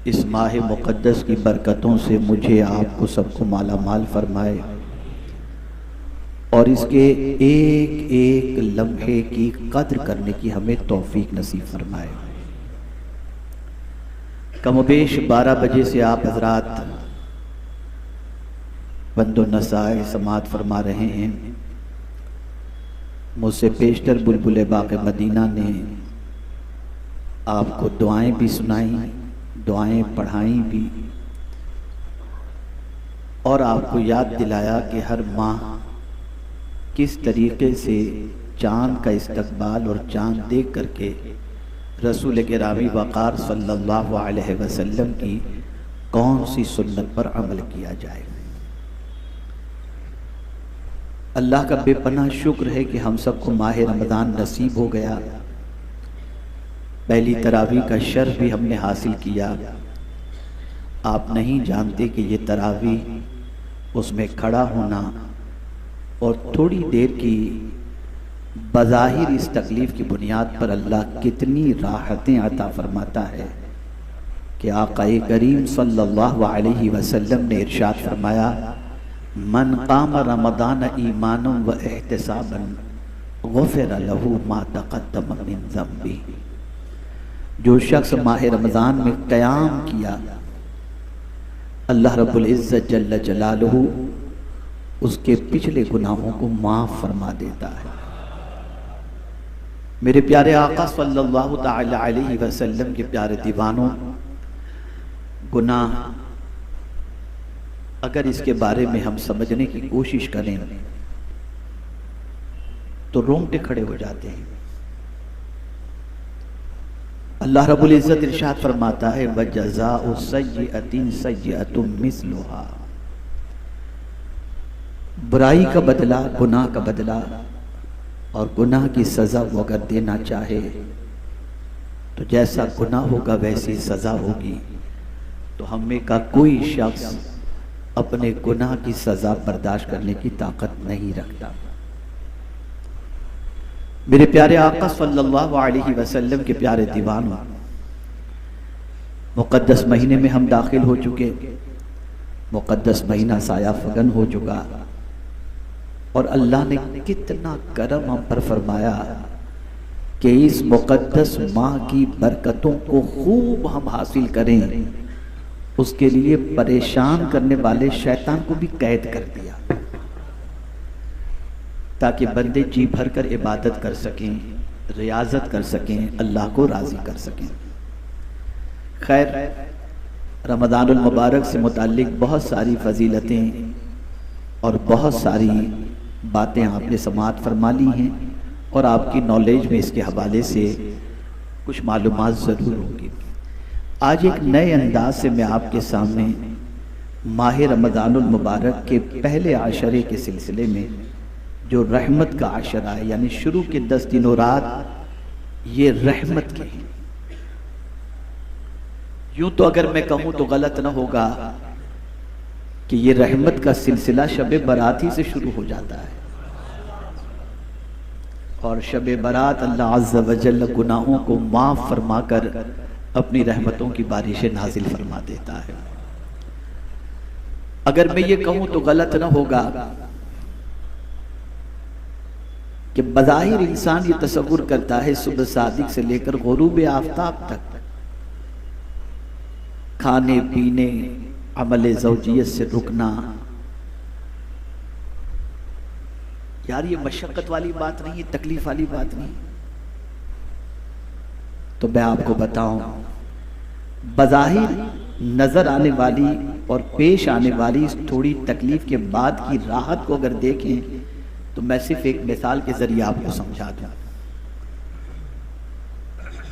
इस माह मुक़द्दस की बरकतों से मुझे आपको सबको माला माल फरमाए और इसके एक एक लम्हे की कद्र करने की हमें तौफीक नसीब फरमाए। कमोबेश 12 बजे से आप हजरात बंदो नसाए समात फरमा रहे हैं। मुझसे पेशतर बुलबुल बाक़ मदीना ने आपको दुआएं भी सुनाई, दुआएं पढ़ाई भी और आपको याद दिलाया कि हर माह किस तरीके से चाँद का इस्तकबाल और चाँद देख करके रसूल गिरामी वक़ार सल्लल्लाहु अलैहि वसल्लम की कौन सी सुन्नत पर अमल किया जाए। अल्लाह का बेपनाह शुक्र है कि हम सबको माह रमज़ान नसीब हो गया। पहली तरावी का शर्फ भी हमने हासिल किया। आप नहीं जानते कि ये तरावी, उसमें खड़ा होना और थोड़ी देर की बज़ाहिर इस तकलीफ़ की बुनियाद पर अल्लाह कितनी राहतें अता फरमाता है कि आक़ाए करीम सल्लल्लाहु अलैहि वसल्लम ने इरशाद फरमाया, मन क़ाम रमज़ान ईमानन व एहतिसाबन गुफ़िर लहू मा तक़द्दम मिन ज़म्बी। जो शख्स माह रमज़ान में क़याम किया, अल्लाह रब्बुल इज़्ज़त जल्ल जलालुहु उसके पिछले गुनाहों को माफ़ फरमा देता है। मेरे प्यारे आका सल्लल्लाहु ताला अलैहि वसल्लम के प्यारे दीवानों, गुनाह अगर इसके बारे में हम समझने की कोशिश करें तो रोंगटे खड़े हो जाते हैं। अल्लाह रब्बुल इज़्ज़त इरशाद फरमाता है, वजज़ाउ सय्यअतिन सय्यअतुम मिस्लुहा। बुराई का बदला गुनाह का बदला, और गुनाह की सज़ा वो अगर देना चाहे तो जैसा गुनाह होगा वैसी सज़ा होगी। तो हमें का कोई शख्स अपने गुनाह की सज़ा बर्दाश्त करने की ताकत नहीं रखता। मेरे प्यारे आका सल्लल्लाहु अलैहि वसल्लम के प्यारे दीवानों, मुक़द्दस महीने में हम दाखिल हो चुके। मुक़द्दस महीना साया फगन हो चुका और अल्लाह ने कितना करम हम पर फरमाया कि इस मुक़द्दस माह की बरकतों को खूब हम हासिल करें। उसके लिए परेशान करने वाले शैतान को भी कैद कर दिया ताकि बंदे जी भर कर इबादत कर सकें, रियाजत कर सकें, अल्लाह को राज़ी कर सकें। खैर, रमज़ानुल मुबारक से मुताल्लिक बहुत सारी फजीलतें और बहुत सारी बातें आपने समाअत फरमा ली हैं और आपकी नॉलेज में इसके हवाले से कुछ मालूमात ज़रूर होंगी। आज एक नए अंदाज से मैं आपके सामने माह रमज़ानुल मुबारक के पहले आशरे के सिलसिले में, जो रहमत का आशरा है, यानी शुरू के 10 दिनों रात ये रहमत के हैं। यूं तो अगर मैं कहूं तो गलत ना होगा कि ये रहमत का सिलसिला शब बरात ही से शुरू हो जाता है और शब बरात अल्लाह अज़्ज़ व जल्ल गुनाहों को माफ़ फरमा कर अपनी रहमतों की बारिशें नाजिल फरमा देता है। अगर मैं ये कहूं तो गलत ना होगा कि बज़ाहिर इंसान ये तसव्वुर करता है सुबह सादिक से लेकर गुरूब आफ्ताब तक खाने पीने, अमल ज़ौजियत से रुकना, यार ये मशक्क़त वाली बात नहीं, ये तकलीफ वाली बात नहीं। तो मैं आपको बताऊं, बज़ाहिर नजर आने वाली और पेश आने वाली इस थोड़ी तकलीफ के बाद की राहत को अगर देखें तो मैं सिर्फ एक मिसाल के जरिए आपको समझा दूं।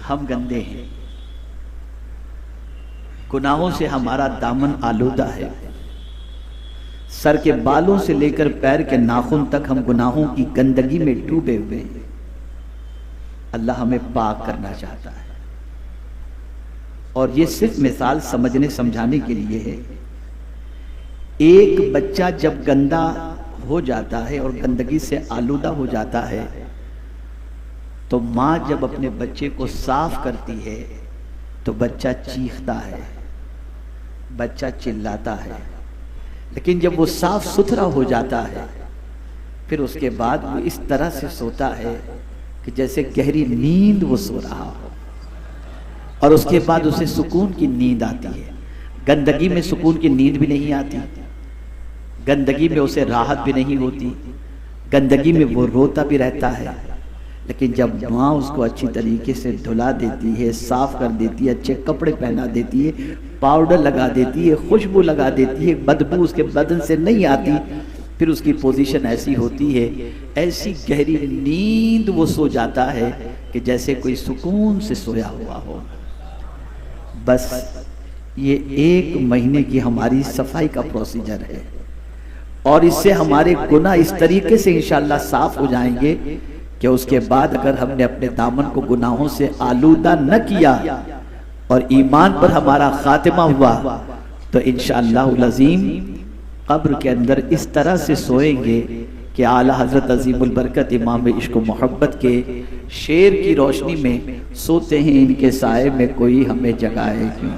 हम गंदे हैं, गुनाहों से हमारा दामन आलूदा है, सर के बालों से लेकर पैर के नाखून तक हम गुनाहों की गंदगी में डूबे हुए हैं। अल्लाह हमें पाक करना चाहता है और ये सिर्फ मिसाल समझने समझाने के लिए है। एक बच्चा जब गंदा हो जाता है और गंदगी से आलूदा हो जाता है तो माँ जब अपने बच्चे को साफ करती है तो बच्चा चीखता है, बच्चा चिल्लाता है, लेकिन जब वो साफ सुथरा हो जाता है फिर उसके बाद वो इस तरह से सोता है कि जैसे गहरी नींद वो सो रहा हो, और उसके बाद उसे सुकून की नींद आती है। गंदगी में सुकून की नींद भी नहीं आती, गंदगी में उसे राहत भी नहीं होती, गंदगी में वो रोता भी रहता है। लेकिन जब माँ उसको अच्छी तरीके से धुला देती है, साफ कर देती है, अच्छे कपड़े पहना देती है, पाउडर लगा देती है, खुशबू लगा देती है, बदबू उसके बदन से नहीं आती, फिर उसकी पोजीशन ऐसी होती है, ऐसी गहरी नींद वो सो जाता है कि जैसे कोई सुकून से सोया हुआ हो। बस ये 1 महीने की हमारी सफाई का प्रोसीजर है, और इससे हमारे गुनाह इस तरीके से इंशाअल्लाह साफ हो जाएंगे कि उसके बाद अगर हमने अपने दामन को गुनाहों से आलूदा न किया और ईमान पर हमारा खातिमा हुआ तो इंशाअल्लाह अज़ीम कब्र के अंदर इस तरह से सोएंगे कि आला हजरत अजीमुल बरकत इमाम इश्क व मोहब्बत के शेर की रोशनी में सोते हैं, इनके साए में कोई हमें जगाए क्यों।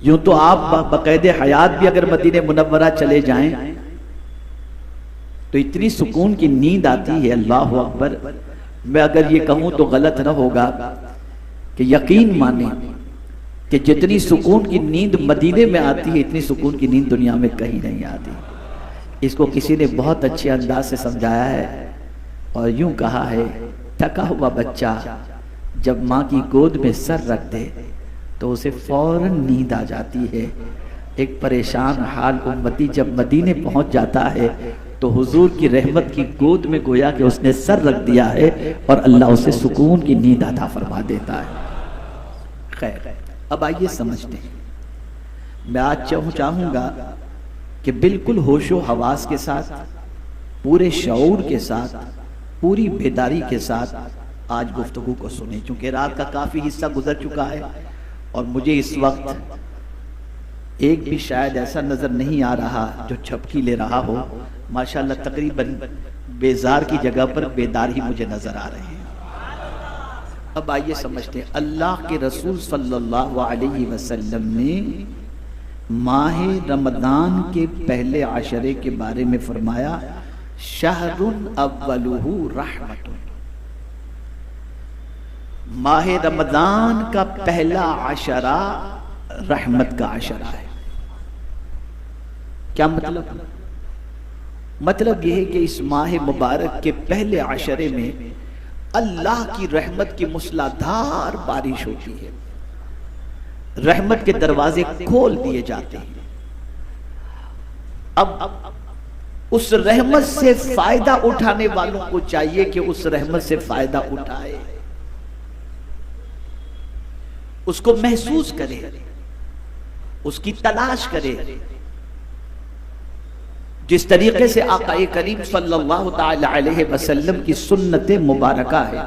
यूं तो आप बकायदे हयात भी अगर मदीने मुनव्वरा चले जाएं तो इतनी सुकून की नींद आती है, अल्लाह अकबर। मैं अगर ये कहूं तो गलत न होगा कि यकीन माने कि जितनी सुकून की नींद मदीने में आती है इतनी सुकून की नींद दुनिया में कहीं नहीं आती। इसको किसी ने बहुत अच्छे अंदाज से समझाया है और यूं कहा है, थका हुआ बच्चा जब माँ की गोद में सर रख दे तो उसे फौरन नींद आ जाती है। एक परेशान हाल उम्मती जब मदीने पहुंच जाता है तो हुजूर की रहमत की गोद में गोया कि उसने सर रख दिया है और अल्लाह उसे सुकून की नींद अता फरमा देता है। खैर, अब आइए समझते हैं। मैं आज चाहूंगा कि बिल्कुल होशो हवास के साथ, पूरे शऊर के साथ, पूरी बेदारी के साथ आज गुफ्तगू को सुने, चूंकि रात का काफी हिस्सा गुजर चुका है और मुझे इस वक्त एक भी शायद ऐसा नजर नहीं आ रहा जो झपकी ले रहा हो। माशाल्लाह तकरीबन बेजार की जगह पर बेदार ही मुझे नजर आ रहे हैं। अब आइए समझते हैं। अल्लाह के रसूल सल्लल्लाहु अलैहि वसल्लम ने माह रमदान के पहले आशरे के बारे में फरमाया, शहरुन अव्वलुहु रहमतुन। माह रमदान का पहला आशरा रहमत का आशरा है। क्या मतलब? मतलब यह है कि इस माह मुबारक के पहले आशरे में अल्लाह की रहमत की मूसलाधार बारिश होती है, रहमत के दरवाजे खोल दिए जाते हैं। अब उस रहमत से फायदा उठाने वालों को चाहिए कि उस रहमत से फायदा उठाए, उसको महसूस करे, उसकी तलाश करे। जिस तरीके से आका करीम सल्लल्लाहु ताला अलैहि वसल्लम की सुन्नत मुबारका है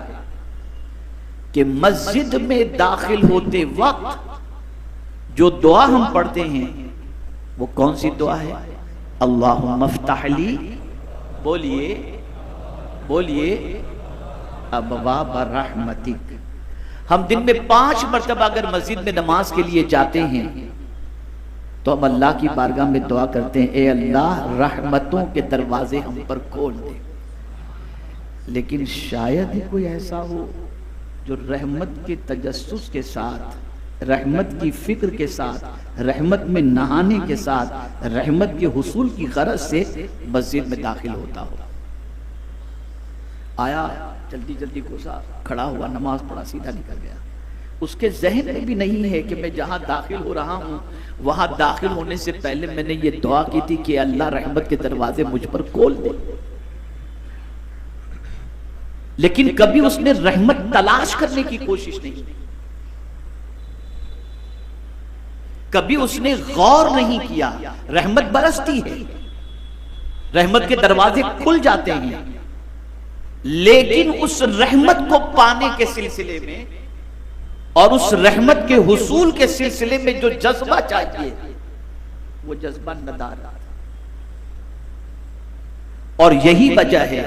कि मस्जिद में दाखिल होते वक्त जो दुआ हम पढ़ते हैं वो कौन सी दुआ है? अल्लाहुम्मा फ़्तह ली, बोलिए बोलिए, अबवाब रहमतिक। हम दिन में 5 मरतबा अगर मस्जिद में नमाज के लिए जाते हैं तो हम अल्लाह की बारगाह में दुआ करते हैं, ए अल्लाह रहमतों के दरवाजे हम पर खोल दे। लेकिन शायद ही कोई ऐसा हो जो रहमत के तजस्सुस के साथ, रहमत की फिक्र के साथ, रहमत में नहाने के साथ, रहमत के हुसूल की गरज से मस्जिद में दाखिल होता हो। आया, जल्दी जल्दी घुसा, खड़ा हुआ, नमाज पढ़ा, सीधा निकल गया। उसके जहन में भी नहीं है कि मैं जहां दाखिल हो रहा हूं वहां दाखिल होने से पहले मैंने ये दुआ की थी कि अल्लाह रहमत के दरवाजे मुझ पर खोल दे। लेकिन कभी उसने रहमत तलाश करने की कोशिश नहीं की, कभी उसने गौर नहीं किया। रहमत बरसती है, रहमत के दरवाजे खुल जाते हैं, लेकिन उस रहमत को पाने के सिलसिले में और उस रहमत के हुसूल के सिलसिले में जो जज्बा चाहिए वो जज्बा नदारत। और यही वजह है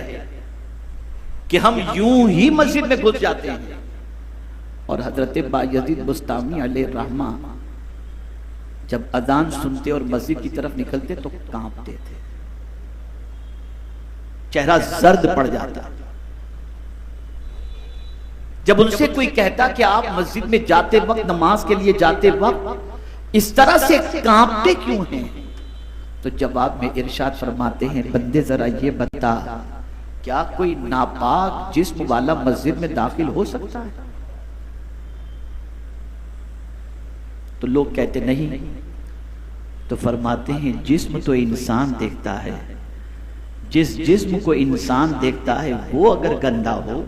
कि हम यूं ही मस्जिद में घुस जाते हैं और हजरत बायजीद बुस्तामी अलैहि रहमा जब अजान सुनते और मस्जिद की तरफ निकलते तो कांपते थे, चेहरा जर्द पड़ जाता। जब उनसे कोई कहता कि आप मस्जिद में जाते वक्त, नमाज के लिए जाते वक्त इस तरह से कांपते क्यों हैं, तो जवाब में इरशाद फरमाते हैं, बंदे जरा ये बता, क्या कोई नापाक जिस्म वाला मस्जिद में दाखिल हो सकता है? तो लोग कहते नहीं। तो फरमाते हैं, जिस्म तो इंसान देखता है, जिस जिस्म को इंसान देखता है वो अगर गंदा हो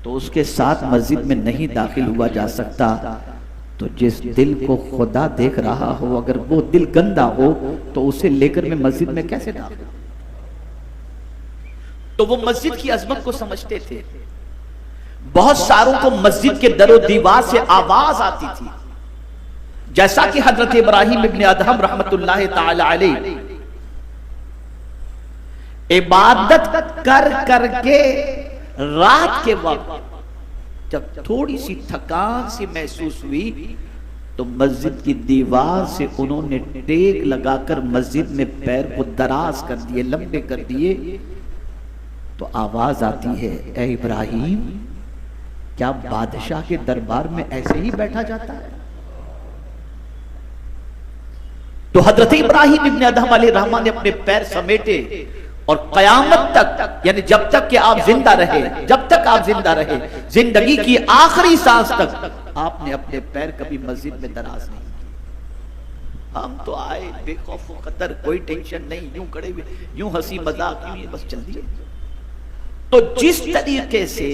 तो उसके साथ मस्जिद में नहीं दाखिल हुआ जा सकता। तो जिस दिल को खुदा देख रहा हो, अगर वो दिल गंदा हो तो उसे लेकर मैं मस्जिद में कैसे दाखिल? तो वो मस्जिद की अजमत को समझते थे। बहुत सारों को मस्जिद के दरो दीवार से आवाज आती थी, जैसा कि हजरत इब्राहिम इब्न अदहम रहमतुल्लाह ताला अलैह इबादत कर करके रात के वक्त जब थोड़ी सी थकान सी महसूस हुई तो मस्जिद की दीवार से उन्होंने टेक लगाकर मस्जिद में पैर को दराज कर दिए, लंबे कर दिए। तो आवाज आती है, ए इब्राहिम, क्या बादशाह के दरबार में ऐसे ही बैठा जाता है? तो हजरत इब्राहिम इब्न अदहम अलैहि रहमान ने अपने पैर समेटे और कयामत तक, यानी जब तक कि आप जिंदा रहे, जब तक आप जिंदा रहे, जिंदगी की आखिरी सांस तक आपने अपने पैर कभी मस्जिद में दराज नहीं किए। हम तो आए बेखौफ खतर, कोई टेंशन नहीं, यूं खड़े हुए, यूं हंसी मजाक, यूं बस चल दिए। तो जिस तरीके से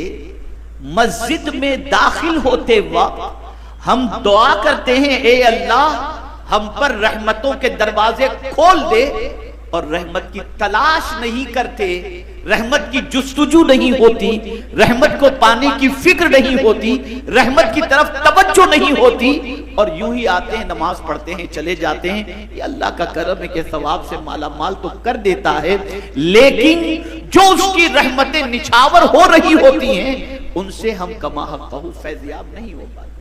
मस्जिद में दाखिल होते वक्त हम दुआ करते हैं, ए अल्लाह हम पर रहमतों के दरवाजे खोल दे, और रहमत की तलाश नहीं करते, रहमत की जुस्तजू नहीं होती, रहमत को पाने की फिक्र नहीं होती, रहमत की तरफ तवज्जो नहीं होती, और यूं ही आते हैं, नमाज पढ़ते हैं, चले जाते हैं। ये अल्लाह का करम है कि सवाब से माला माल तो कर देता है, लेकिन जो उसकी रहमतें निछावर हो रही होती हैं उनसे हम कमा हक़्क़हू फैज़याब नहीं हो पाते।